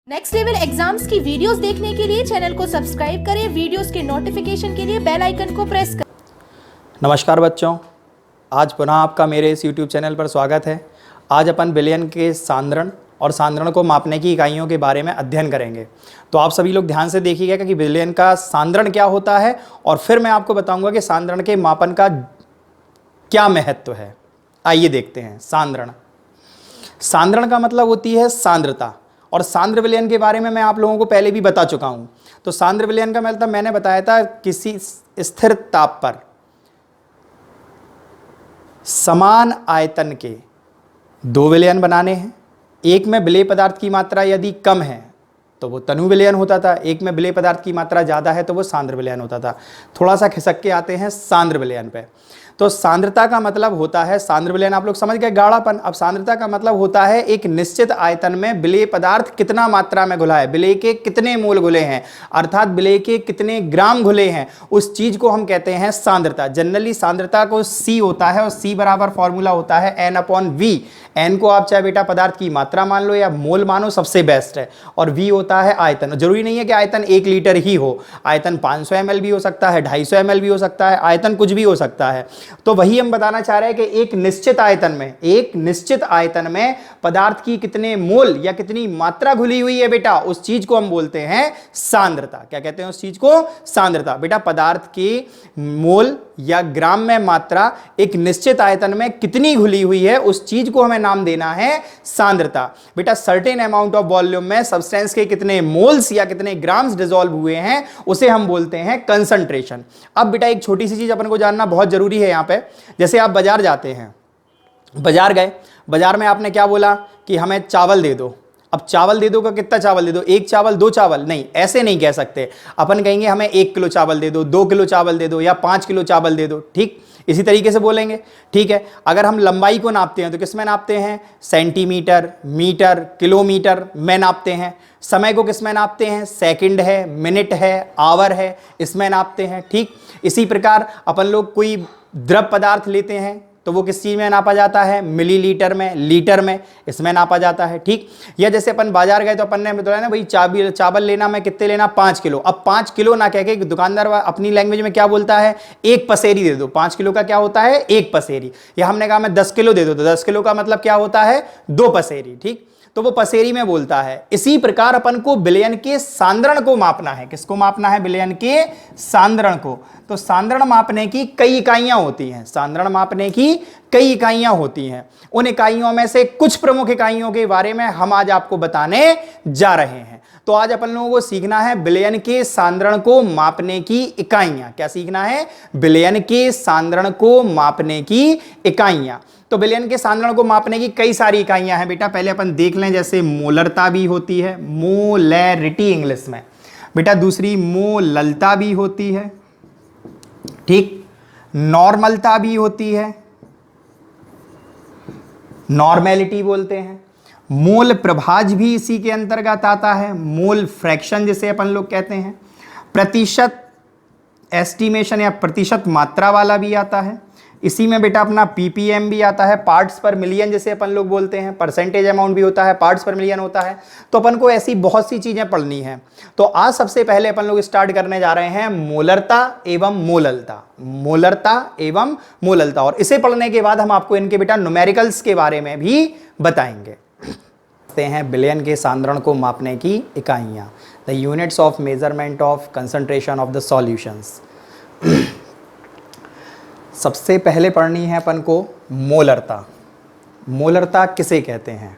Next level exams की videos देखने के लिए चैनल को सब्सक्राइब करें, वीडियोस के नोटिफिकेशन के लिए बेल आइकन को प्रेस करें। नमस्कार बच्चों, आज पुनः आपका मेरे इस YouTube चैनल पर स्वागत है। आज अपन विलयन के सांद्रण और सांद्रण को मापने की इकाइयों के बारे में अध्ययन करेंगे। तो आप सभी लोग ध्यान से देखिएगा कि विलयन का सांद्रण क्या होता है और फिर मैं आपको बताऊंगा कि सांद्रण के मापन का क्या महत्व है। आइए देखते हैं। सांद्रण, सांद्रण का मतलब होती है सांद्रता, और सांद्र विलयन के बारे में मैं आप लोगों को पहले भी बता चुका हूं। तो सांद्र विलयन का मतलब मैंने बताया था, किसी स्थिर ताप पर समान आयतन के दो विलयन बनाने हैं। एक में विलेय पदार्थ की मात्रा यदि कम है तो वो तनु विलयन होता था, एक में विलेय पदार्थ की मात्रा ज़्यादा है तो वो सांद्र विलयन होता था। थोड़ा सा खिसक के आते हैं सांद्र विलयन पे। तो सांद्रता का मतलब होता है, सांद्र विलयन आप लोग समझ गए, गाढ़ापन। अब सांद्रता का मतलब होता है एक निश्चित आयतन में विलेय पदार्थ कितना मात्रा में घुला है, विलेय के कितने मोल घुले हैं, अर्थात विलेय के कितने ग्राम घुले हैं, उस चीज को हम कहते हैं सांद्रता। जनरली सांद्रता को C होता है और C बराबर फॉर्मूला होता है N/V। N को आप चाहे बेटा पदार्थ की मात्रा मान लो या मोल मानो, सबसे बेस्ट है। और V होता है आयतन। जरूरी नहीं है कि आयतन 1 लीटर ही हो, आयतन 500 ml भी हो सकता है, 250 ml भी हो सकता है, आयतन कुछ भी हो सकता है। तो वही हम बताना चाह रहे हैं कि एक निश्चित आयतन में पदार्थ की कितने मोल या कितनी मात्रा घुली हुई है बेटा, उस चीज को हम बोलते हैं सांद्रता। क्या कहते हैं उस चीज को? सांद्रता। बेटा पदार्थ की मोल या ग्राम में मात्रा एक निश्चित आयतन में कितनी घुली हुई है, उस चीज को हमें नाम देना है सांद्रता। बेटा सर्टेन अमाउंट ऑफ वॉल्यूम में सब्सटेंस के कितने मोल्स या कितने ग्राम्स डिसॉल्व हुए हैं, उसे हम बोलते हैं कंसंट्रेशन। अब बेटा एक छोटी सी चीज अपन को जानना बहुत जरूरी है यहाँ पे। जैसे आप बाजार जाते हैं, बाजार गए, बाजार में आपने क्या बोला कि हमें चावल दे दो। अब चावल दे दो का कितना चावल दे दो? एक चावल, दो चावल? नहीं, ऐसे नहीं कह सकते। अपन कहेंगे हमें 1 किलो चावल दे दो, 2 किलो चावल दे दो या 5 किलो चावल दे दो। ठीक, इसी तरीके से बोलेंगे। ठीक है, अगर हम लंबाई को नापते हैं तो किस में नापते हैं? सेंटीमीटर, मीटर, किलोमीटर में नापते हैं। समय को किस में नापते हैं? सेकंड है, मिनट है, आवर है, इसमें नापते हैं। ठीक, इसी प्रकार अपन लोग कोई द्रव पदार्थ लेते हैं तो वो किस चीज में नापा जाता है? मिलीलीटर में, लीटर में, इसमें नापा जाता है। ठीक, या जैसे अपन बाजार गए तो अपन ने बताया ना भाई चावल लेना, मैं कितने लेना? 5 किलो। अब 5 किलो ना कह के दुकानदार अपनी लैंग्वेज में क्या बोलता है? 1 पसेरी दे दो। 5 किलो का क्या होता है? 1 पसेरी। या हमने कहा मैं 10 किलो दे दो, तो 10 किलो का मतलब क्या होता है? 2 पसेरी। ठीक, तो वो पसेरी में बोलता है। इसी प्रकार अपन को विलयन के सांद्रण को मापना है। किसको मापना है? विलयन के सांद्रण को। तो सांद्रण मापने की कई इकाइयां होती हैं, सांद्रण मापने की कई इकाइयां होती हैं। उन इकाइयों में से कुछ प्रमुख इकाइयों के बारे में हम आज आपको बताने जा रहे हैं। तो आज अपन लोगों को सीखना है विलयन के सांद्रण को मापने की इकाइयां। क्या सीखना है? विलयन के सांद्रण को मापने की इकाइयां। तो विलयन के सांद्रण को मापने की कई सारी इकाइयां हैं बेटा। पहले अपन देख लें, जैसे मोलरता भी होती है, मोलैरिटी इंग्लिश में बेटा। दूसरी मोललता भी होती है। ठीक, नॉर्मलता भी होती है, नॉर्मेलिटी बोलते हैं। मोल प्रभाज भी इसी के अंतर्गत आता है, मोल फ्रैक्शन जिसे अपन लोग कहते हैं। प्रतिशत एस्टिमेशन या प्रतिशत मात्रा वाला भी आता है। इसी में बेटा अपना ppm भी आता है, पार्ट्स पर मिलियन जिसे अपन लोग बोलते हैं। परसेंटेज अमाउंट भी होता है, पार्ट्स पर मिलियन होता है। तो अपन को ऐसी बहुत सी चीजें पढ़नी है। तो आज सबसे पहले अपन लोग स्टार्ट करने जा रहे हैं मोलरता एवं मोललता, मोलरता एवं मोललता। और इसे पढ़ने के बाद हम आपको इनके बेटा न्यूमेरिकल्स के बारे में भी बताएंगे। हैं विलयन के सांद्रण को मापने की इकाइयां, the units of measurement of concentration of the solutions. सबसे पहले पढ़नी है अपन को मोलरता। मोलरता किसे कहते हैं?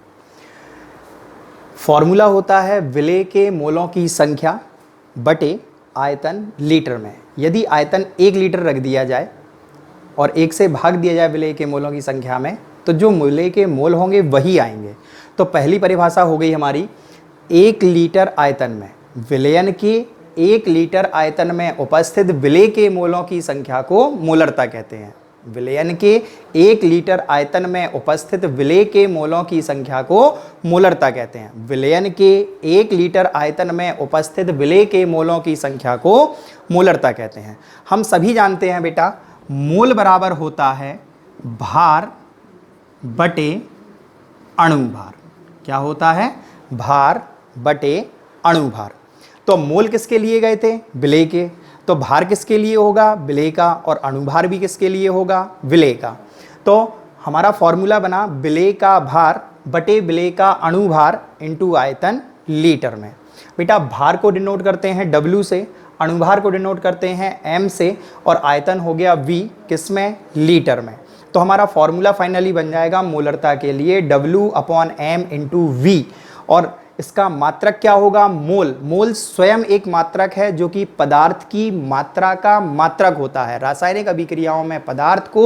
फॉर्मूला होता है विलेय के मोलों की संख्या बटे आयतन लीटर में। यदि आयतन 1 लीटर रख दिया जाए और 1 से भाग दिया जाए विलेय के मोलों की संख्या में, तो जो विलेय के मोल होंगे वही आएंगे। तो पहली परिभाषा हो गई हमारी, 1 लीटर आयतन में विलयन के 1 लीटर आयतन में उपस्थित विलेय के मोलों की संख्या को मोलरता कहते हैं। विलयन के 1 लीटर आयतन में उपस्थित विलेय के मोलों की संख्या को मोलरता कहते हैं। विलयन के 1 लीटर आयतन में उपस्थित विलेय के मोलों की संख्या को मोलरता कहते हैं। हम सभी जानते हैं बेटा, मोल बराबर होता है भार बटे अणु भार। क्या होता है? भार बटे अणुभार। तो मोल किसके लिए गए थे? विलेय के। तो भार किसके लिए होगा? विलेय का। और अणुभार भी किसके लिए होगा? विलेय का। तो हमारा फॉर्मूला बना विलेय का भार बटे विलेय का अणुभार इंटू आयतन लीटर में। बेटा भार को डिनोट करते हैं W से, अणुभार को डिनोट करते हैं M से, और आयतन हो गया V किस में? लीटर में। तो हमारा फॉर्मूला फाइनली बन जाएगा मोलरता के लिए W/M इंटू V, और इसका मात्रक क्या होगा? मोल। मोल स्वयं एक मात्रक है जो कि पदार्थ की मात्रा का मात्रक होता है। रासायनिक अभिक्रियाओं में पदार्थ को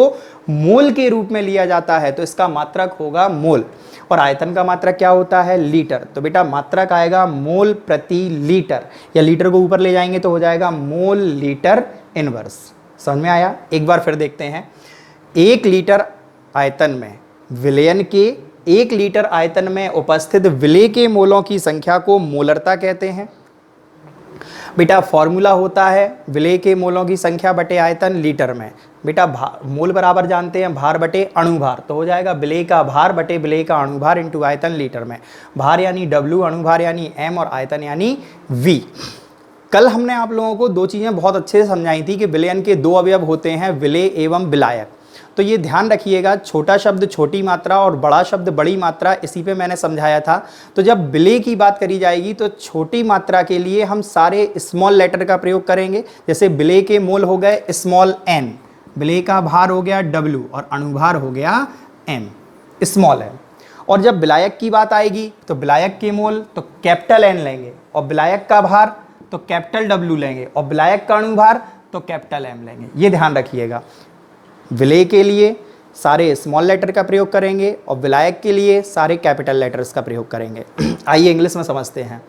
मोल के रूप में लिया जाता है, तो इसका मात्रक होगा मोल। और आयतन का मात्रक क्या होता है? लीटर। तो बेटा मात्रक आएगा मोल प्रति लीटर, या लीटर को ऊपर ले जाएंगे तो हो जाएगा मोल लीटर इनवर्स। समझ में आया? एक बार फिर देखते हैं। 1 लीटर आयतन में विलयन के 1 लीटर आयतन में उपस्थित विलेय के मोलों की संख्या को मोलरता कहते हैं। बेटा फॉर्मूला होता है विलेय के मोलों की संख्या बटे आयतन लीटर में। बेटा मोल बराबर जानते हैं भार बटे अणुभार, तो हो जाएगा विलेय का भार बटे विलेय का अणुभार इंटू आयतन लीटर में। भार यानी W, अणुभार यानी M, और आयतन यानी V। कल हमने आप लोगों को 2 चीज़ें बहुत अच्छे से समझाई थी कि विलयन के 2 अवयव होते हैं, विलेय एवं विलायक। तो ये ध्यान रखिएगा, छोटा शब्द छोटी मात्रा और बड़ा शब्द बड़ी मात्रा, इसी पे मैंने समझाया था। तो जब विलेय की बात करी जाएगी तो छोटी मात्रा के लिए हम सारे स्मॉल लेटर का प्रयोग करेंगे। जैसे विलेय के मोल हो गए स्मॉल n, विलेय का भार हो गया W, और अणुभार हो गया M, स्मॉल n। और जब विलायक की बात आएगी तो विलायक के मोल तो कैपिटल N लेंगे, और विलायक का भार तो कैपिटल W लेंगे, और विलायक का अणुभार तो कैपिटल M लेंगे। ये ध्यान रखिएगा, विलेय के लिए सारे स्मॉल लेटर का प्रयोग करेंगे और विलायक के लिए सारे कैपिटल लेटर्स का प्रयोग करेंगे। आइए इंग्लिश में समझते हैं।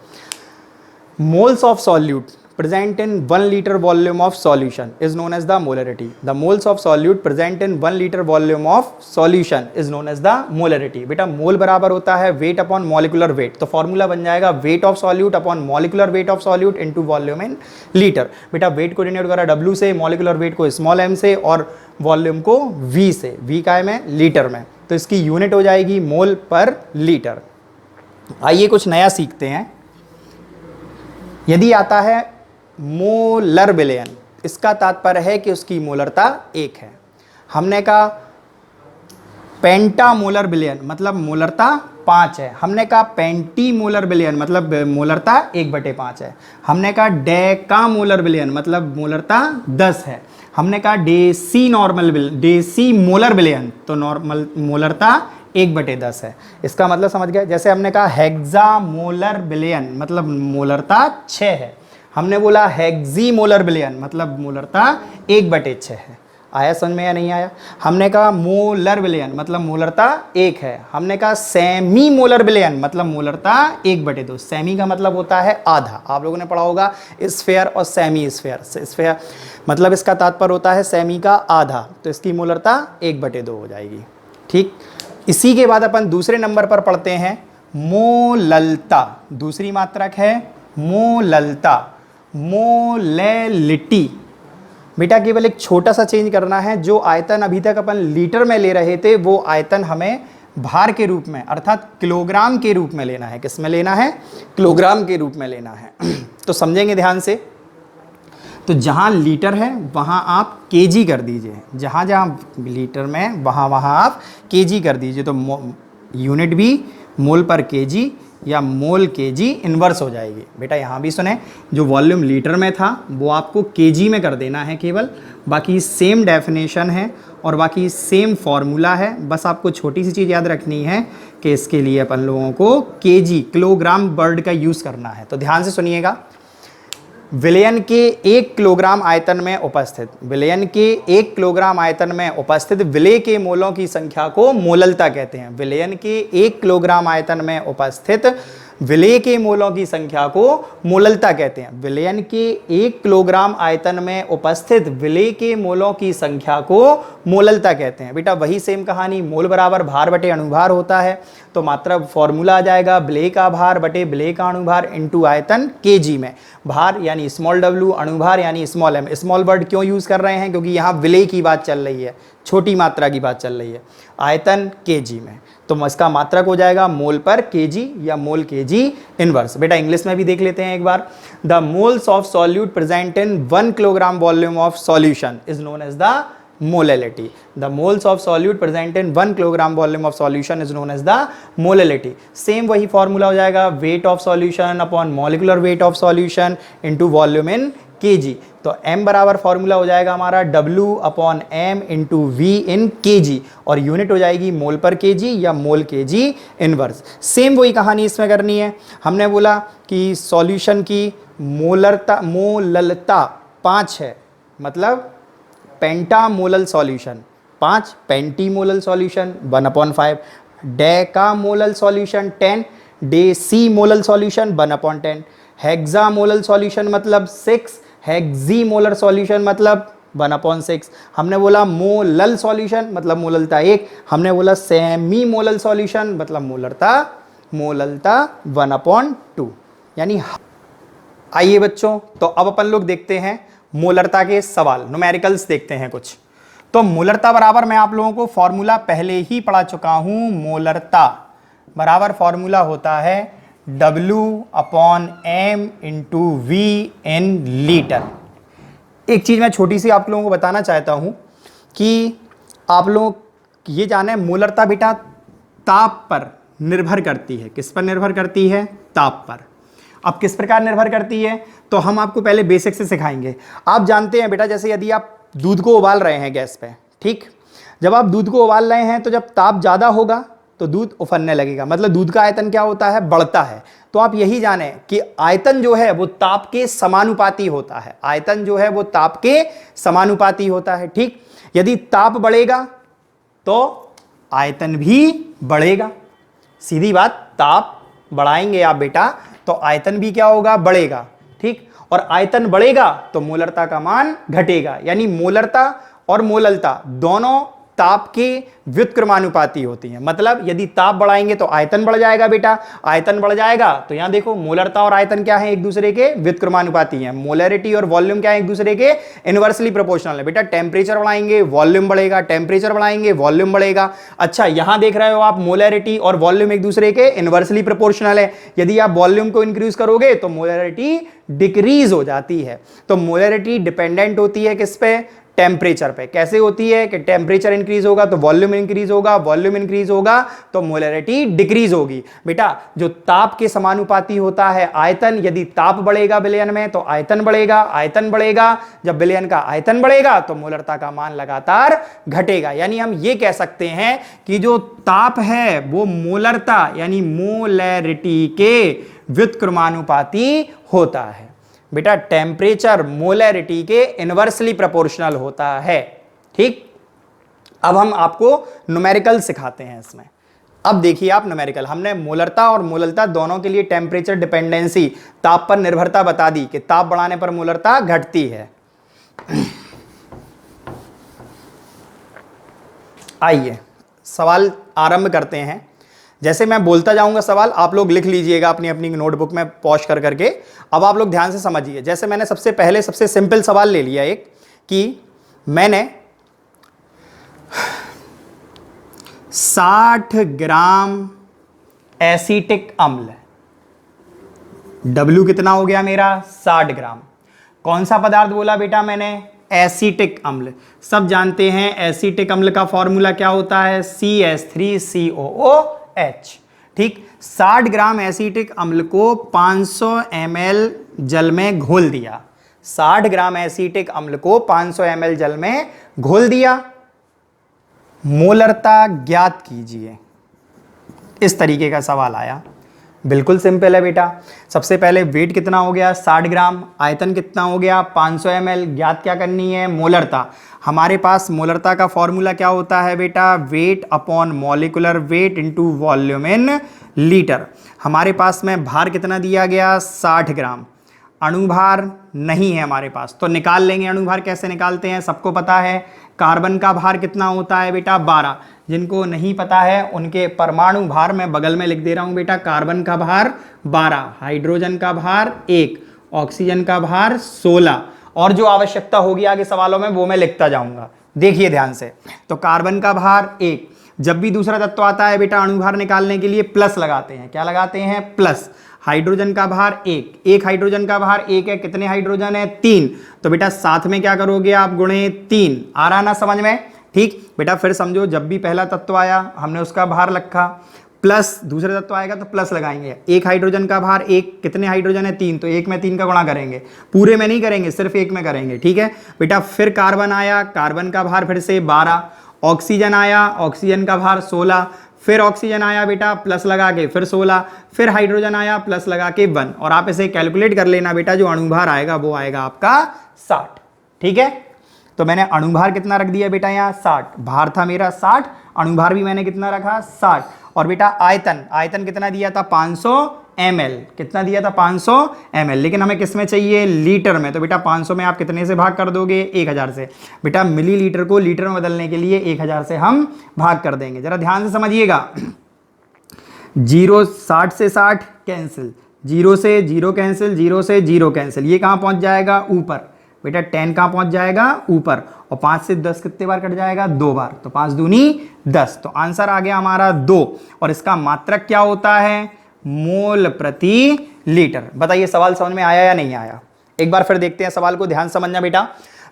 Moles of solute present in 1 liter volume of solution is known as the molarity. The moles of solute present in 1 liter volume of solution is known as the molarity. बेटा मोल बराबर होता है weight upon molecular weight, तो formula बन जाएगा weight of solute upon molecular weight of solute into volume in liter. बेटा weight को denote करा W से, molecular weight को small m से, और वॉल्यूम को V से। V का में लीटर में, तो इसकी यूनिट हो जाएगी मोल पर लीटर। आइए कुछ नया सीखते हैं। यदि आता है मोलर विलयन, इसका तात्पर्य है कि उसकी मोलरता 1 है। हमने कहा पेंटामोलर विलयन मतलब मोलरता 5 है। हमने कहा पेंटीमोलर विलयन मतलब मोलरता 1/5 है। हमने कहा डेकामोलर विलयन मतलब मोलरता 10 है। हमने कहा डेसी मोलर विलयन तो नॉर्मल मोलरता 1/10 है। इसका मतलब समझ गए। जैसे हमने कहा हेक्सामोलर विलयन मतलब मोलरता 6 है। हमने बोला हेक्सीमोलर विलयन मतलब मोलरता 1/6 है। आया समझ में या नहीं आया? हमने कहा मोलर विलयन मतलब मोलरता 1 है। हमने कहा सेमी मोलर विलयन मतलब मोलरता 1/2। सेमी का मतलब होता है आधा। आप लोगों ने पढ़ा होगा स्फेयर और सेमी स्फेयर। स्फेयर मतलब इसका तात्पर्य होता है सेमी का आधा, तो इसकी मोलरता 1/2 हो जाएगी। ठीक, इसी के बाद अपन दूसरे नंबर पर पढ़ते हैं मोललता। दूसरी मात्रक है मोललता, मोलेलिटी। बेटा केवल एक छोटा सा चेंज करना है। जो आयतन अभी तक अपन लीटर में ले रहे थे वो आयतन हमें भार के रूप में अर्थात किलोग्राम के रूप में लेना है। किस में लेना है? किलोग्राम के रूप में लेना है। तो समझेंगे ध्यान से। तो जहाँ लीटर है वहाँ आप केजी कर दीजिए, जहाँ जहाँ लीटर में वहाँ वहाँ आप केजी कर दीजिए। तो यूनिट भी मोल पर केजी या मोल केजी इन्वर्स हो जाएगी। बेटा यहाँ भी सुने, जो वॉल्यूम लीटर में था वो आपको केजी में कर देना है केवल। बाकी सेम डेफिनेशन है और बाकी सेम फॉर्मूला है। बस आपको छोटी सी चीज़ याद रखनी है कि इसके लिए अपन लोगों को केजी किलोग्राम वर्ड का यूज़ करना है। तो ध्यान से सुनिएगा। विलयन के 1 किलोग्राम आयतन में उपस्थित विलेय के मोलों की संख्या को मोललता कहते हैं। विलयन के 1 किलोग्राम आयतन में उपस्थित विलेय के मोलों की संख्या को मोललता कहते हैं। विलयन के 1 किलोग्राम आयतन में उपस्थित विलेय के मोलों की संख्या को मोललता कहते हैं। बेटा वही सेम कहानी, मोल बराबर भार बटे अणुभार होता है, तो मात्रा फॉर्मूला आ जाएगा विलेय का भार बटे विलेय का अणुभार इनटू आयतन केजी में। भार यानी स्मॉल w, अणुभार यानी स्मॉल m। स्मॉल वर्ड क्यों यूज कर रहे हैं? क्योंकि यहाँ विलेय की बात चल रही है, छोटी मात्रा की बात चल रही है। आयतन केजी में, तो इसका मात्रक हो जाएगा मोल पर केजी या मोल केजी इनवर्स। बेटा इंग्लिश में भी देख लेते हैं एक बार। The moles of solute present in 1 kilogram volume of solution is known as the molality. The moles of solute present in 1 kilogram volume of solution is known as the molality. Same वही formula हो जाएगा, weight of solution upon molecular weight of solution into volume in kg। तो m बराबर formula हो जाएगा हमारा w upon m into v इन kg, और unit हो जाएगी मोल पर kg या मोल kg इनवर्स। सेम वही कहानी इसमें करनी है। हमने बोला कि सॉल्यूशन की मोललता 5 है, मतलब pentamolal solution 5, pentimolal solution 1/5, decamolal solution 10, decimolal solution 1/10, hexamolal solution मतलब 6, हेक्सीमोलर सॉल्यूशन मतलब 1/6। हमने बोला मोलल सॉल्यूशन मतलब मोललता 1, हमने बोला सेमी मोलल सॉल्यूशन मतलब मोललता 1/2 यानी। आइए बच्चों, तो अब अपन लोग देखते हैं मोलरता के सवाल, न्यूमेरिकल्स देखते हैं कुछ। तो मोलरता बराबर मैं आप लोगों को फॉर्मूला पहले ही पढ़ा चुका हूं। मोलरता बराबर फॉर्मूला होता है W upon M into V in litre. एक चीज मैं छोटी सी आप लोगों को बताना चाहता हूं कि आप लोग ये जाने, मोलरता बेटा ताप पर निर्भर करती है। किस पर निर्भर करती है? ताप पर। अब किस प्रकार निर्भर करती है, तो हम आपको पहले बेसिक से सिखाएंगे। आप जानते हैं बेटा, जैसे यदि आप दूध को उबाल रहे हैं गैस पे, ठीक, जब आप दूध को उबाल रहे हैं तो जब ताप ज़्यादा होगा तो दूध उफनने लगेगा, मतलब दूध का आयतन क्या होता है? बढ़ता है। तो आप यही जाने कि आयतन जो है वो ताप के समानुपाती होता है। आयतन जो है वो ताप के समानुपाती होता है, ठीक। यदि ताप बढ़ेगा तो आयतन भी बढ़ेगा। सीधी बात, ताप बढ़ाएंगे आप बेटा तो आयतन भी क्या होगा? बढ़ेगा, ठीक। और आयतन बढ़ेगा तो मोलरता का मान घटेगा, यानी मोलरता और मोललता दोनों ताप के व्युत्क्रमानुपाती होती हैं। मतलब यदि ताप बढ़ाएंगे तो आयतन बढ़ जाएगा बेटा, आयतन बढ़ जाएगा तो यहां देखो मोलरता और आयतन क्या है? एक दूसरे के व्युत्क्रमानुपाती हैं। मोलरिटी और वॉल्यूम क्या है? एक दूसरे के इनवर्सली प्रोपोर्शनल है बेटा। टेम्परेचर बढ़ाएंगे वॉल्यूम बढ़ेगा, टेम्परेचर बढ़ाएंगे वॉल्यूम बढ़ेगा। अच्छा, यहां देख रहे हो आप मोलरिटी और वॉल्यूम एक दूसरे के इनवर्सली प्रोपोर्शनल है। यदि आप वॉल्यूम को इंक्रीज करोगे तो मोलरिटी डिक्रीज हो जाती है। तो मोलरिटी डिपेंडेंट होती है किस पे? टेम्परेचर पे। कैसे होती है कि टेम्परेचर इंक्रीज होगा तो वॉल्यूम इंक्रीज होगा, वॉल्यूम इंक्रीज होगा तो मोलरिटी डिक्रीज होगी। बेटा जो ताप के समानुपाती होता है आयतन, यदि ताप बढ़ेगा विलयन में तो आयतन बढ़ेगा, आयतन बढ़ेगा, जब विलयन का आयतन बढ़ेगा तो मोलरता का मान लगातार घटेगा। यानी हम ये कह सकते हैं कि जो ताप है वो मोलरता यानी मोलरिटी के व्युत्क्रमानुपाती होता है। बेटा टेम्परेचर मोलरिटी के इनवर्सली प्रोपोर्शनल होता है, ठीक। अब हम आपको न्यूमेरिकल सिखाते हैं इसमें। अब देखिए आप न्यूमेरिकल, हमने मोलरता और मोललता दोनों के लिए टेम्परेचर डिपेंडेंसी, ताप पर निर्भरता बता दी कि ताप बढ़ाने पर मोलरता घटती है। आइए सवाल आरंभ करते हैं। जैसे मैं बोलता जाऊंगा सवाल, आप लोग लिख लीजिएगा अपनी अपनी नोटबुक में पॉज कर करके। अब आप लोग ध्यान से समझिए। जैसे मैंने सबसे पहले सबसे सिंपल सवाल ले लिया एक, कि मैंने 60 ग्राम एसिटिक अम्ल, W कितना हो गया मेरा? 60 ग्राम। कौन सा पदार्थ बोला बेटा मैंने? एसिटिक अम्ल। सब जानते हैं एसिटिक अम्ल का फॉर्मूला क्या होता है? CH3COOH, ठीक। 60 ग्राम एसिटिक अम्ल को 500 ml जल में घोल दिया। 60 ग्राम एसिटिक अम्ल को 500 ml जल में घोल दिया। मोलरता ज्ञात कीजिए। इस तरीके का सवाल आया। बिल्कुल सिंपल है बेटा। सबसे पहले वेट कितना हो गया? 60 ग्राम। आयतन कितना हो गया? 500 ml। ज्ञात क्या करनी है? मोलरता। हमारे पास मोलरता का फॉर्मूला क्या होता है बेटा? Weight upon molecular weight into volume in litre. हमारे पास में भार कितना दिया गया? 60 ग्राम। अणुभार नहीं है हमारे पास, तो निकाल लेंगे। अणुभार कैसे निकालते हैं? सबको पता है, कार्बन का भार कितना होता है बेटा 12। जिनको नहीं पता है उनके परमाणु भार मैं बगल में लिख दे रहा हूं बेटा। कार्बन का भार 12, हाइड्रोजन का भार 1, ऑक्सीजन का भार 16, और जो आवश्यकता होगी आगे सवालों में वो मैं लिखता जाऊंगा। देखिए ध्यान से, तो कार्बन का भार 1, जब भी दूसरा तत्व आता है बेटा अणुभार निकालने के लिए प्लस लगाते हैं। क्या लगाते हैं? प्लस। हाइड्रोजन का भार 1, एक हाइड्रोजन का भार 1 है, कितने हाइड्रोजन है? 3, तो बेटा साथ में क्या करोगे आप? गुणे 3। आ रहा ना समझ में? ठीक बेटा, फिर समझो, जब भी पहला तत्व आया हमने उसका भार रखा, प्लस दूसरा तत्व आएगा तो प्लस लगाएंगे। एक हाइड्रोजन का भार 1, कितने हाइड्रोजन है? 3, तो 1 में 3 का गुणा करेंगे, पूरे में नहीं करेंगे, सिर्फ 1 में करेंगे। ठीक है बेटा, फिर कार्बन आया, कार्बन का भार फिर से 12, ऑक्सीजन आया, ऑक्सीजन का भार 16, फिर ऑक्सीजन आया बेटा प्लस लगा के फिर 16, फिर हाइड्रोजन आया प्लस लगा के 1, और आप इसे कैलकुलेट कर लेना बेटा, जो अणुभार आएगा वो आएगा आपका 60। ठीक है, तो मैंने अणुभार कितना रख दिया बेटा यहाँ? 60। भार था मेरा 60, अणुभार भी मैंने कितना रखा? 60। और बेटा आयतन कितना दिया था? 500 ml। कितना दिया था? 500 ml। लेकिन हमें किस में चाहिए? लीटर में। तो बेटा 500 में आप कितने से भाग कर दोगे? 1000 से। बेटा मिलीलीटर को लीटर में बदलने के लिए 1000 से हम भाग कर देंगे। जरा ध्यान से समझिएगा। 60 से 60 कैंसिल, 0 से 0 कैंसिल, 0 से 0 कैंसिल, ये कहाँ पहुंच जाएगा? ऊपर। बेटा 10 कहाँ पहुंच जाएगा? ऊपर। और 5 से 10 कितने बार कट जाएगा? 2 बार। तो 5 दूनी 10। तो आंसर आ गया हमारा 2। और इसका मात्रक क्या होता है? मोल प्रति लीटर। बताइए सवाल समझ में आया या नहीं आया? एक बार फिर देखते हैं सवाल को, ध्यान समझना बेटा।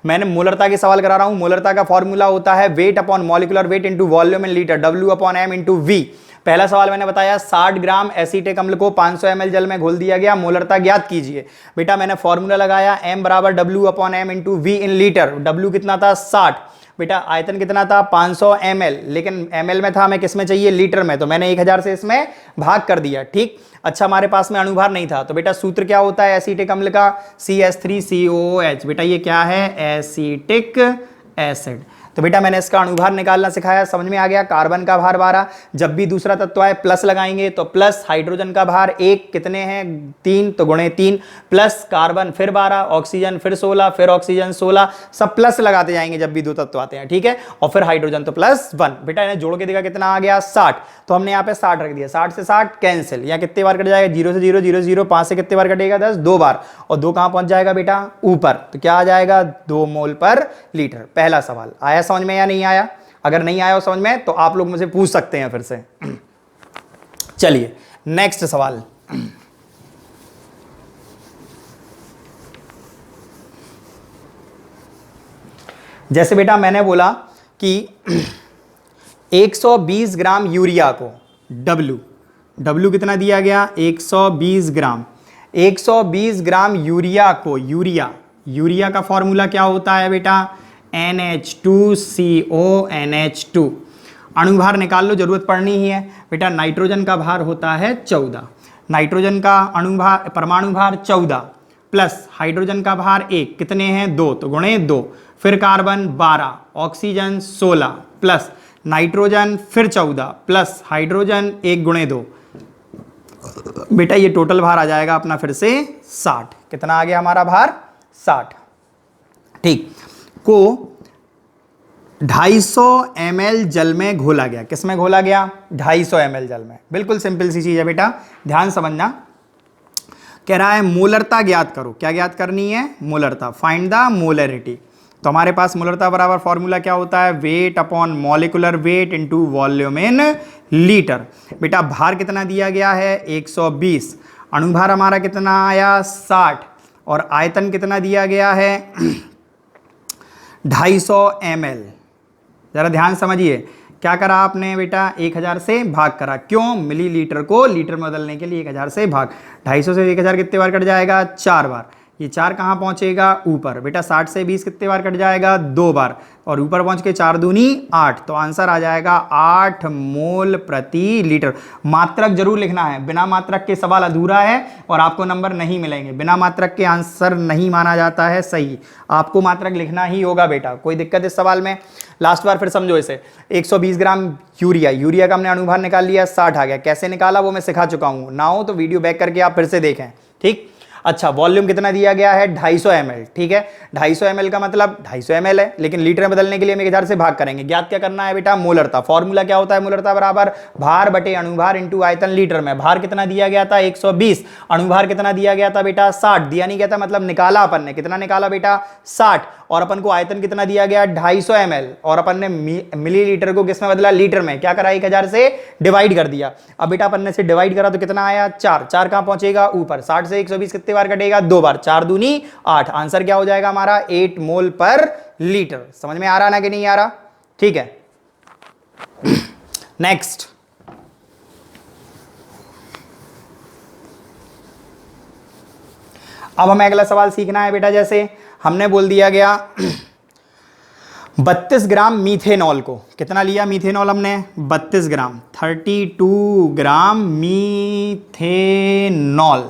मैंने मोलरता के सवाल करा रहा हूं। मोलरता का फॉर्मूला होता है weight upon molecular weight into volume in litre, W upon M into V। पहला सवाल मैंने बताया 60 ग्राम एसीटिक अम्ल को 500 ml जल में घोल दिया गया, मोलरता ज्ञात कीजिए। बेटा मैंने फॉर्मूला लगाया M बराबर W upon M into V इन लीटर। W कितना था? 60। बेटा आयतन कितना था? 500 ml, लेकिन ml में था, हमें किस में चाहिए? लीटर में। तो मैंने 1000 से इसमें भाग कर दिया। ठीक, अच्छा हमारे पास में अणुभार नहीं था, तो बेटा सूत्र क्या होता है एसीटिक अम्ल का? CH3COOH। बेटा ये क्या है? Acetic acid. तो बेटा मैंने इसका अणुभार निकालना सिखाया, समझ में आ गया। कार्बन का भार 12, जब भी दूसरा तत्व आए प्लस लगाएंगे, तो प्लस हाइड्रोजन का भार 1, कितने हैं? 3, तो गुणे 3, प्लस कार्बन फिर 12, ऑक्सीजन फिर 16, फिर ऑक्सीजन 16, सब प्लस लगाते जाएंगे जब भी दो तत्व आते हैं। ठीक है, और फिर हाइड्रोजन तो प्लस 1। बेटा इन्हें जोड़ के देखा कितना आ गया? 60। तो हमने यहाँ पे 60 रख दिया। 60 से 60 कैंसिल, यहाँ कितने बार कट जाएगा? 0 से 0, 0 0, 5 से कितने बार कटेगा? 10, 2 बार। और 2 कहाँ पहुंच जाएगा बेटा? ऊपर। तो क्या आ जाएगा? 2 मोल पर लीटर। पहला सवाल आया समझ में या नहीं आया? अगर नहीं आया हो समझ में तो आप लोग मुझे पूछ सकते हैं फिर से। चलिए नेक्स्ट सवाल। जैसे बेटा मैंने बोला कि 120 ग्राम यूरिया को W कितना दिया गया? 120 ग्राम। 120 ग्राम यूरिया को, यूरिया का फॉर्मूला क्या होता है बेटा? NH2CONH2। अणुभार निकाल लो, जरूरत पड़नी ही है बेटा। नाइट्रोजन का भार होता है 14, नाइट्रोजन का अणुभार परमाणु भार 14, प्लस हाइड्रोजन का भार 1, कितने हैं? 2, तो गुणे 2, फिर कार्बन 12, ऑक्सीजन 16, प्लस नाइट्रोजन फिर 14, प्लस हाइड्रोजन 1 गुणे 2। बेटा ये टोटल भार आ जाएगा अपना फिर से 60। कितना आ गया हमारा भार? 60। ठीक, को 250 ml जल में घोला गया। किस में घोला गया? 250 ml जल में। बिल्कुल सिंपल सी चीज है बेटा, ध्यान समझना। कह रहा है मोलरता ज्ञात करो। क्या ज्ञात करनी है? मोलरता। Find the molarity. तो हमारे पास मोलरता बराबर फॉर्मूला क्या होता है? Weight upon molecular weight into volume in litre. बेटा भार कितना दिया गया है? 120। अणुभार हमारा कितना आया? 60। और आयतन कितना दिया गया है? 250 ml। जरा ध्यान समझिए, क्या करा आपने बेटा? 1000 से भाग करा। क्यों? मिलीलीटर को लीटर में बदलने के लिए 1000 से भाग। 250 से 1000 कितने बार कट जाएगा? 4 बार। ये 4 कहाँ पहुंचेगा? ऊपर। बेटा 60 से 20 कितने बार कट जाएगा? 2 बार। और ऊपर पहुंच के 4 दूनी 8, तो आंसर आ जाएगा 8 मोल प्रति लीटर। मात्रक जरूर लिखना है, बिना मात्रक के सवाल अधूरा है और आपको नंबर नहीं मिलेंगे। बिना मात्रक के आंसर नहीं माना जाता है सही, आपको मात्रक लिखना ही होगा बेटा। कोई दिक्कत इस सवाल में? लास्ट बार फिर समझो इसे। 120 ग्राम यूरिया का हमने अणुभार निकाल लिया, 60 आ गया। कैसे निकाला वो मैं सिखा चुका हूं, ना हो तो वीडियो बैक करके आप फिर से देखें। ठीक, अच्छा, वॉल्यूम कितना दिया गया है 250 ml, ठीक है। 250 ml का मतलब 250 ml है, लेकिन लीटर में बदलने के लिए हम 1000 से भाग करेंगे। ज्ञात क्या करना है बेटा, मोलरता। फॉर्मूला क्या होता है, मोलरता बराबर भार बटे अणुभार इंटू आयतन लीटर में। भार कितना दिया गया था 120, अणुभार कितना दिया गया था बेटा 60, दिया नहीं गया था मतलब निकाला अपन ने, कितना निकाला बेटा 60, और अपन को आयतन कितना दिया गया 250 ml, और अपन ने मिलीलीटर को किसमें बदला, लीटर में। क्या करा, 1000 से डिवाइड कर दिया। अब बेटा अपन ने से डिवाइड करा तो कितना आया 4, 4 कहां पहुंचेगा ऊपर, 60 से 120 कितने बार कटेगा, 2 बार, 4 दूनी 8। आंसर क्या हो जाएगा हमारा 8 मोल पर लीटर। समझ में आ रहा ना कि नहीं आ रहा, ठीक है। नेक्स्ट, अब हमें अगला सवाल सीखना है बेटा। जैसे हमने बोल दिया गया 32 ग्राम मीथेनॉल को, कितना लिया मीथेनॉल हमने 32 ग्राम, 32 ग्राम मीथेनॉल।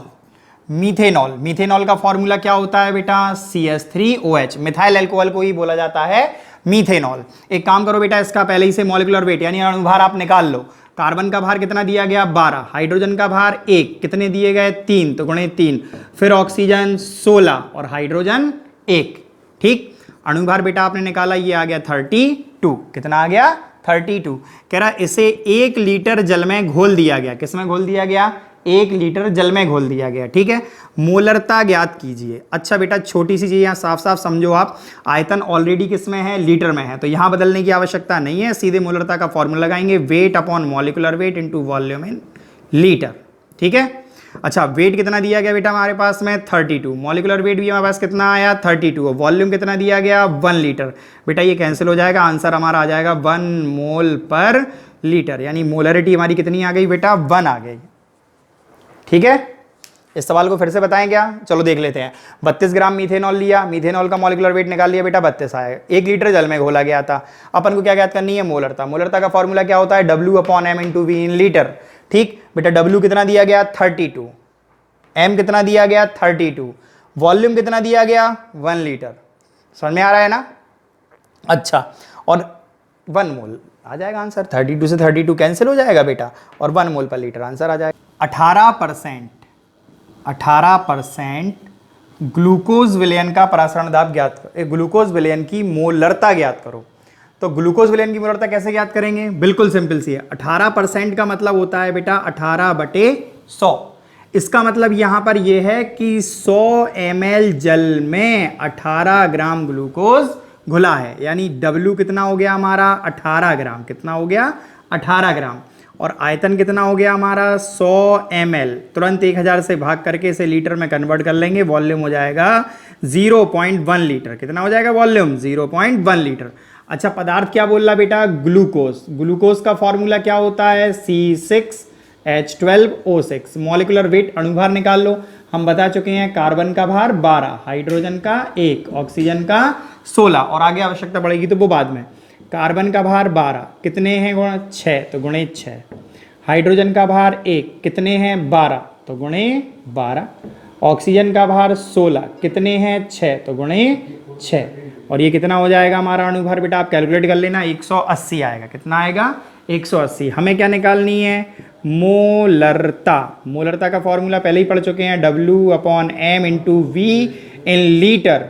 मीथेनॉल, मीथेनॉल का फॉर्मूला क्या होता है बेटा CH3OH, मिथाइल अल्कोहल को ही बोला जाता है मीथेनॉल। एक काम करो बेटा, इसका पहले ही से मॉलिक्यूलर वेट यानी अणुभार आप निकाल लो। कार्बन का भार कितना दिया गया 12, हाइड्रोजन का भार 1, कितने दिए गए 3, तो गुणे 3, फिर ऑक्सीजन 16 और हाइड्रोजन 1, ठीक। अणुभार बेटा आपने निकाला, ये आ गया 32, कितना आ गया 32। कह रहा इसे 1 लीटर जल में घोल दिया गया, किसमें घोल दिया गया, 1 लीटर जल में घोल दिया गया, ठीक है। मोलरता ज्ञात कीजिए। अच्छा बेटा, छोटी सी चीज यहाँ साफ साफ समझो आप, आयतन ऑलरेडी किसमें है, लीटर में है, तो यहां बदलने की आवश्यकता नहीं है, सीधे मोलरता का फॉर्मूला लगाएंगे, wait upon molecular weight into volume in litre, ठीक है। अच्छा, वेट कितना दिया गया बेटा हमारे पास में 32, मॉलिक्यूलर वेट भी हमारे पास कितना आया 32, और वॉल्यूम कितना दिया गया 1 लीटर। बेटा ये कैंसिल हो जाएगा, आंसर हमारा आ जाएगा 1 मोल पर लीटर, यानी मोलरिटी हमारी कितनी आ गई बेटा 1 आ गई, ठीक है। इस सवाल को फिर से बताएं क्या, चलो देख लेते हैं। 32 ग्राम मीथेनॉल लिया, मीथेनॉल का मॉलिक्यूलर वेट निकाल लिया बेटा 32 आया, 1 लीटर जल में घोला गया था। अपन को क्या ज्ञात करनी है, मोलरता। मोलरता का फॉर्मूला क्या होता है, W/m × V इन लीटर, ठीक। बेटा W कितना दिया गया 32, M कितना दिया गया 32, वॉल्यूम कितना दिया गया 1 लीटर। समझ में आ रहा है ना। अच्छा, और 1 मोल आ जाएगा आंसर, 32 से 32 कैंसिल हो जाएगा बेटा, और 1 मोल पर लीटर आंसर आ जाएगा। 18% ग्लूकोज विलयन का प्रसारण दाब ज्ञात करो, ग्लूकोज विलयन की मोलरता ज्ञात करो। तो ग्लूकोज विलयन की मोलरता कैसे ज्ञात करेंगे, बिल्कुल सिंपल सी है। 18% का मतलब होता है बेटा 18/100। इसका मतलब यहां पर यह है कि 100 ml जल में 18 ग्राम ग्लूकोज घुला है, यानी W कितना हो गया हमारा 18 ग्राम, कितना हो गया 18 ग्राम, और आयतन कितना हो गया हमारा 100 ml। तुरंत 1000 से भाग करके इसे लीटर में कन्वर्ट कर लेंगे, वॉल्यूम हो जाएगा 0.1 लीटर। कितना हो जाएगा वॉल्यूम 0.1 लीटर। अच्छा, पदार्थ क्या बोल रहा बेटा, ग्लूकोज। ग्लूकोज का फॉर्मूला क्या होता है C6H12O6। मॉलिक्यूलर वेट अणुभार निकाल लो, हम बता चुके हैं, कार्बन का भार 12, हाइड्रोजन का 1, ऑक्सीजन का 16, और आगे आवश्यकता पड़ेगी तो वो बाद में। कार्बन का भार 12, कितने हैं गुणा 6, तो गुणे 6। हाइड्रोजन का भार 1, कितने हैं 12, तो गुणे 12। ऑक्सीजन का भार 16, कितने हैं 6, तो गुणे 6। और ये कितना हो जाएगा हमारा अणुभार बेटा, आप कैलकुलेट कर लेना, 180 आएगा। कितना आएगा 180। हमें क्या निकालनी है, मोलरता। मोलरता का फॉर्मूला पहले ही पढ़ चुके हैं, W/m × V इन लीटर।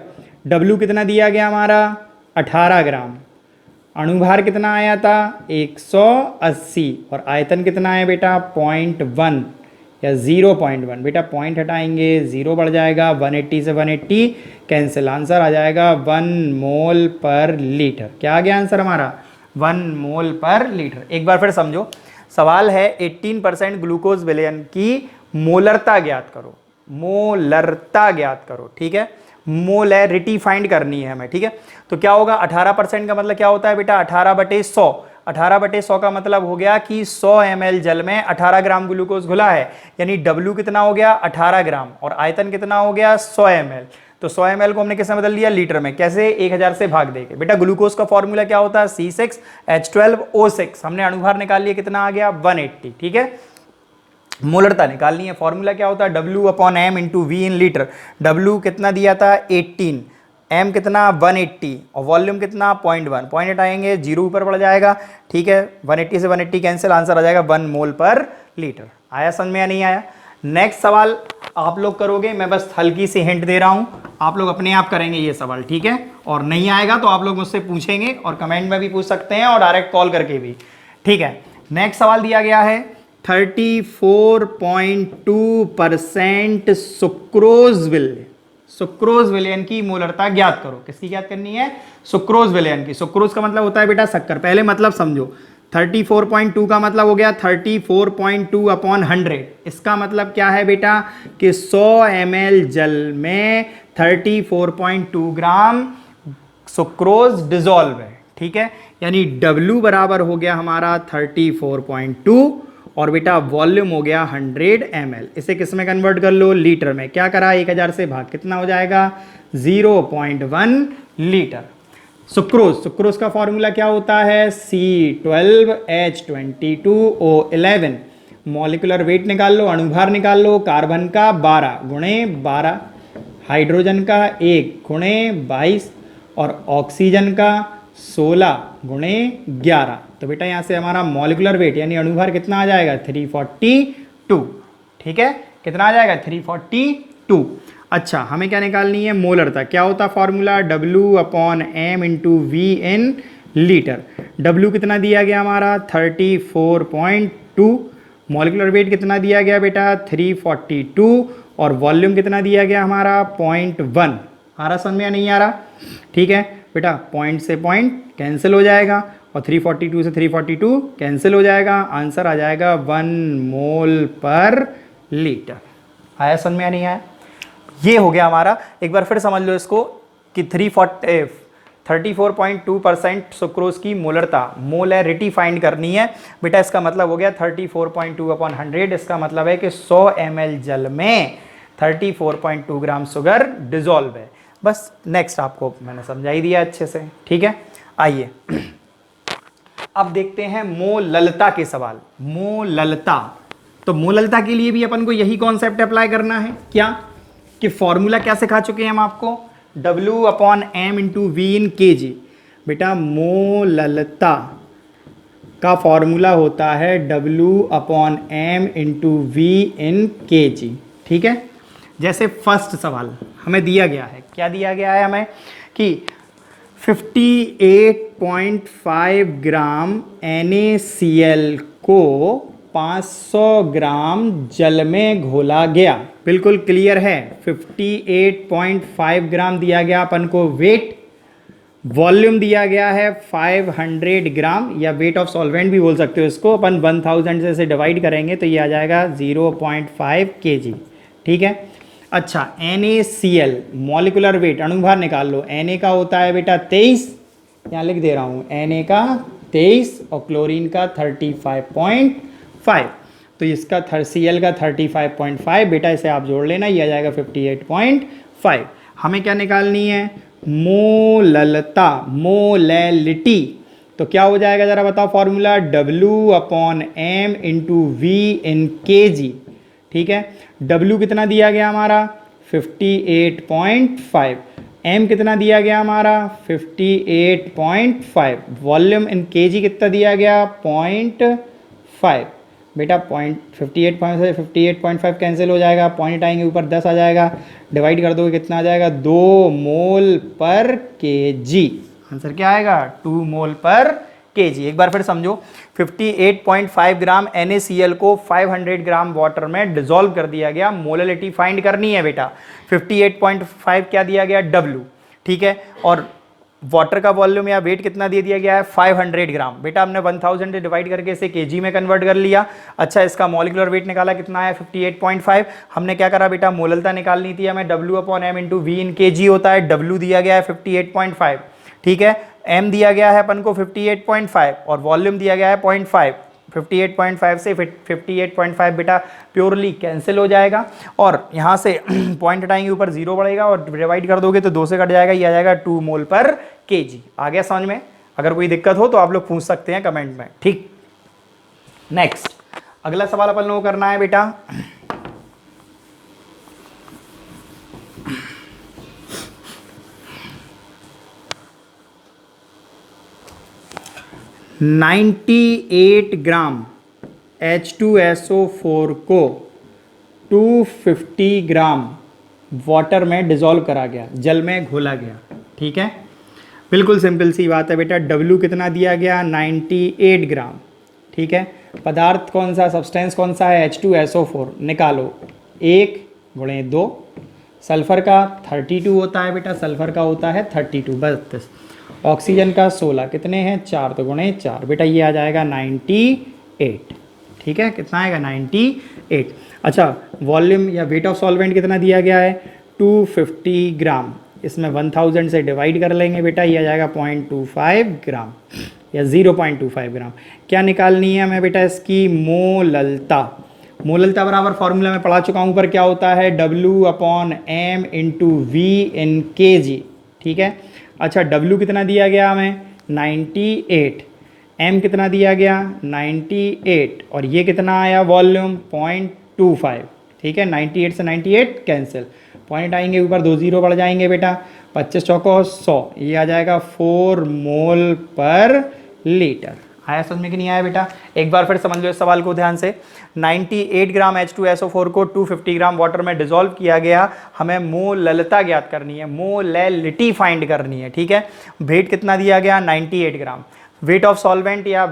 W कितना दिया गया हमारा 18 ग्राम, अणुभार कितना आया था 180, और आयतन कितना है बेटा 0.1 या 0.1। बेटा पॉइंट हटाएंगे 0 बढ़ जाएगा, 180 से 180 कैंसिल, आंसर आ जाएगा 1 मोल पर लीटर। क्या आ गया आंसर हमारा 1 मोल पर लीटर। एक बार फिर समझो, सवाल है 18% ग्लूकोज विलयन की मोलरता ज्ञात करो, मोलरता ज्ञात करो, ठीक है। मोलैरिटी फाइंड करनी है हमें, ठीक है। तो क्या होगा 18% का मतलब क्या होता है बेटा 18/100। 18/100 का मतलब हो गया कि 100 ml जल में 18 ग्राम ग्लूकोज घुला है, यानी W कितना हो गया 18 ग्राम, और आयतन कितना हो गया 100 ml। तो 100 ml को हमने किसमें बदल दिया, लीटर में। कैसे, 1000 से भाग देके। बेटा ग्लूकोज का फॉर्मूला क्या होता है C6H12O6। हमने अणुभार निकाल लिया, कितना आ गया 180, ठीक है। मोलरता निकालनी है, फॉर्मूला क्या होता है W/m × V इन लीटर। W कितना दिया था 18, M कितना 180, और वॉल्यूम कितना 0.1। पॉइंट हटाएंगे 0 ऊपर पड़ जाएगा, ठीक है। 180 से 180 कैंसिल, आंसर आ जाएगा 1 मोल पर लीटर। आया समझ में या नहीं आया। नेक्स्ट सवाल आप लोग करोगे, मैं बस हल्की सी हिंट दे रहा हूं, आप लोग अपने आप करेंगे ये सवाल, ठीक है। और नहीं आएगा तो आप लोग मुझसे पूछेंगे और कमेंट में भी पूछ सकते हैं और डायरेक्ट कॉल करके भी, ठीक है। नेक्स्ट सवाल दिया गया है 34.2% सुक्रोज विलेन। सुक्रोज विलेन की मोलरता ज्ञात करो। किसकी ज्ञात करनी है? सुक्रोज विलेन की। सुक्रोज का मतलब होता है बेटा शक्कर। पहले मतलब समझो, 34.2 का मतलब हो गया 34.2 अपॉन 100। इसका मतलब क्या है बेटा कि 100 ml जल में 34.2 ग्राम सुक्रोज डिजोल्व है, ठीक है। यानी W बराबर हो गया हमारा 34.2 और बेटा वॉल्यूम हो गया 100 ml। इसे किस में कन्वर्ट कर लो? लीटर में। क्या करा? 1000 से भाग, कितना हो जाएगा? 0.1 लीटर। सुक्रोज, सुक्रोज का फॉर्मूला क्या होता है? C12H22O11। मॉलिक्यूलर वेट निकाल लो, अणुभार निकाल लो। कार्बन का 12 गुणे 12, हाइड्रोजन का 1 गुणे 22 और ऑक्सीजन का 16 गुणे 11। तो बेटा यहाँ से हमारा मॉलिक्यूलर वेट यानी अणुभार कितना आ जाएगा? 342, ठीक है। कितना आ जाएगा? 342। अच्छा, हमें क्या निकालनी है? मोलरता। क्या होता formula? W upon M into V in litre. W कितना दिया गया हमारा? 34.2। मॉलिक्यूलर वेट कितना दिया गया बेटा? 342 और वॉल्यूम कितना दिया गया हमारा? 0.1। आ रहा समझ में या नहीं आ रहा? ठीक है बेटा, पॉइंट से पॉइंट कैंसिल हो जाएगा और 342 से 342 कैंसिल हो जाएगा। आंसर आ जाएगा 1 मोल पर लीटर। आया समझ में या नहीं आया? ये हो गया हमारा। एक बार फिर समझ लो इसको कि 34.2% सुक्रोज की मोलरता, मोलैरिटी फाइंड करनी है बेटा। इसका मतलब हो गया 34.2 अपॉन 100। इसका मतलब है कि 100 ml जल में 34.2 ग्राम शुगर डिजोल्व है। बस नेक्स्ट आपको मैंने समझा ही दिया अच्छे से, ठीक है। आइए अब देखते हैं मोललता के सवाल। मोललता, तो मोललता के लिए भी अपन को यही कॉन्सेप्ट अप्लाई करना है। क्या कि फॉर्मूला क्या सिखा चुके हैं हम आपको? W upon M into V in K G. बेटा मोललता का फॉर्मूला होता है W upon M into V in K G, ठीक है। जैसे फर्स्ट सवाल हमें दिया गया है, क्या दिया गया है हमें कि 58.5 ग्राम NaCl को 500 ग्राम जल में घोला गया। बिल्कुल क्लियर है। 58.5 ग्राम दिया गया अपन को वेट, वॉल्यूम दिया गया है 500 ग्राम, या वेट ऑफ सॉल्वेंट भी बोल सकते हो इसको। अपन 1000 से इसे डिवाइड करेंगे तो ये आ जाएगा 0.5 kg, ठीक है। अच्छा, NaCl मॉलिक्यूलर वेट, अणुभार निकाल लो। Na का होता है बेटा 23, यहाँ लिख दे रहा हूँ, Na का 23 और क्लोरीन का 35.5। तो इसका Cl का 35.5 बेटा, इसे आप जोड़ लेना, ये आ जाएगा 58.5। हमें क्या निकालनी है? मोललता, मोलैलिटी। तो क्या हो जाएगा जरा बताओ formula? W upon M into V in K G, ठीक है। W कितना दिया गया हमारा? 58.5। M कितना दिया गया हमारा? 58.5। वॉल्यूम इन kg कितना दिया गया? 0.5। बेटा 58.5 से 58.5 कैंसिल हो जाएगा, पॉइंट आएंगे ऊपर, 10 आ जाएगा, डिवाइड कर दोगे कितना आ जाएगा? 2 मोल पर kg। आंसर क्या आएगा? 2 मोल पर kg। एक बार फिर समझो, 58.5 ग्राम NaCl को 500 ग्राम वाटर में डिसॉल्व कर दिया गया। मोलैलिटी फाइंड करनी है बेटा। 58.5 क्या दिया गया? W, ठीक है। और वाटर का वॉल्यूम या वेट कितना दे दिया गया है? 500 ग्राम। बेटा हमने 1000 से डिवाइड करके इसे kg में कन्वर्ट कर लिया। अच्छा, इसका मॉलिक्यूलर वेट निकाला, कितना है? 58.5। हमने क्या करा बेटा? मोललता निकालनी थी हमें। W upon M into V in kg होता है। W दिया गया है 58.5, ठीक है। M दिया गया है अपन को 58.5 और वॉल्यूम दिया गया है 0.5। 58.5 से 58.5 बेटा प्योरली कैंसिल हो जाएगा और यहाँ से पॉइंट हटाएंगे ऊपर 0 बढ़ेगा और डिवाइड कर दोगे तो 2 से कट जाएगा, ये आ जाएगा 2 मोल पर kg। आ गया समझ में? अगर कोई दिक्कत हो तो आप लोग पूछ सकते हैं कमेंट में, ठीक। नेक्स्ट अगला सवाल अपन लोगों को करना है बेटा, (98 ग्राम H2SO4 को 250 ग्राम वाटर में डिज़ोल्व करा गया, जल में घोला गया। ठीक है, बिल्कुल सिंपल सी बात है बेटा। W कितना दिया गया? 98 ग्राम। ठीक है, पदार्थ कौन सा, सब्सटेंस कौन सा है? H2SO4 निकालो, 1 गुणे 2। सल्फ़र का 32 होता है बेटा, सल्फ़र का होता है 32 32। ऑक्सीजन का 16, कितने हैं? 4, तो गुणे 4 बेटा, ये आ जाएगा 98। ठीक है, कितना आएगा? 98। अच्छा, वॉल्यूम या वेट ऑफ सॉल्वेंट कितना दिया गया है? 250 ग्राम। इसमें 1000 से डिवाइड कर लेंगे बेटा, ये आ जाएगा 0.25 ग्राम या 0.25 ग्राम। क्या निकालनी है हमें बेटा? इसकी मोललता। मोललता बराबर फॉर्मूला में पढ़ा चुका हूँ, पर क्या होता है? W/m × V in kg। ठीक है, अच्छा W कितना दिया गया हमें? 98। M कितना दिया गया? 98। और ये कितना आया? वॉल्यूम 0.25। ठीक है, 98 से 98 कैंसिल, पॉइंट आएंगे ऊपर, 2 0 बढ़ जाएंगे बेटा, 25 चौको 100, ये आ जाएगा 4 मोल पर लीटर। आया समझ में कि नहीं आया बेटा? एक बार फिर समझ लो इस सवाल को ध्यान से। 98 ग्राम H2SO4 को 250 ग्राम वाटर में डिसॉल्व किया गया, हमें मोललता ज्ञात करनी है, मोलैलिटी फाइंड करनी है। ठीक है, वेट कितना दिया गया? 98 ग्राम। वेट ऑफ सॉल्वेंट या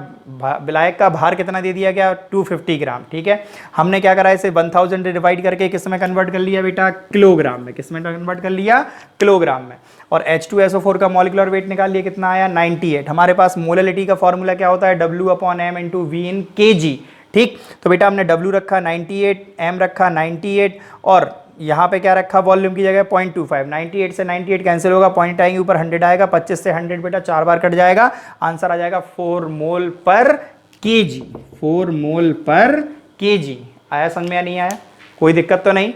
विलायक का भार कितना दे दिया गया? 250 ग्राम। ठीक है, हमने क्या करा? इसे 1000 से डिवाइड करके किस में कन्वर्ट कर लिया बेटा? किलोग्राम में। किस में कन्वर्ट कर लिया? किलोग्राम में। और H2SO4 का मॉलिक्यूलर वेट निकाल लिया, कितना आया? 98। हमारे पास मोलैलिटी का फॉर्मूला क्या होता है? W/m × V in kg। ठीक, तो बेटा हमने W रखा 98, M रखा 98 और यहाँ पे क्या रखा? वॉल्यूम की जगह 0.25। 98 से 98 कैंसिल होगा, पॉइंट आएंगे ऊपर, 100 आएगा, 25 से 100 बेटा 4 बार कट जाएगा, आंसर आ जाएगा 4 मोल पर केजी। 4 मोल पर केजी। आया समझ में या नहीं आया? कोई दिक्कत तो नहीं?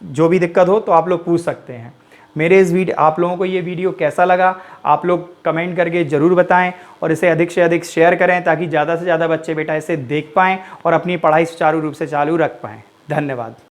जो भी दिक्कत हो तो आप लोग पूछ सकते हैं। मेरे इस वीडियो, आप लोगों को ये वीडियो कैसा लगा आप लोग कमेंट करके ज़रूर बताएं और इसे अधिक से अधिक शेयर करें ताकि ज़्यादा से ज़्यादा बच्चे बेटा इसे देख पाएँ और अपनी पढ़ाई सुचारू रूप से चालू रख पाएँ। धन्यवाद।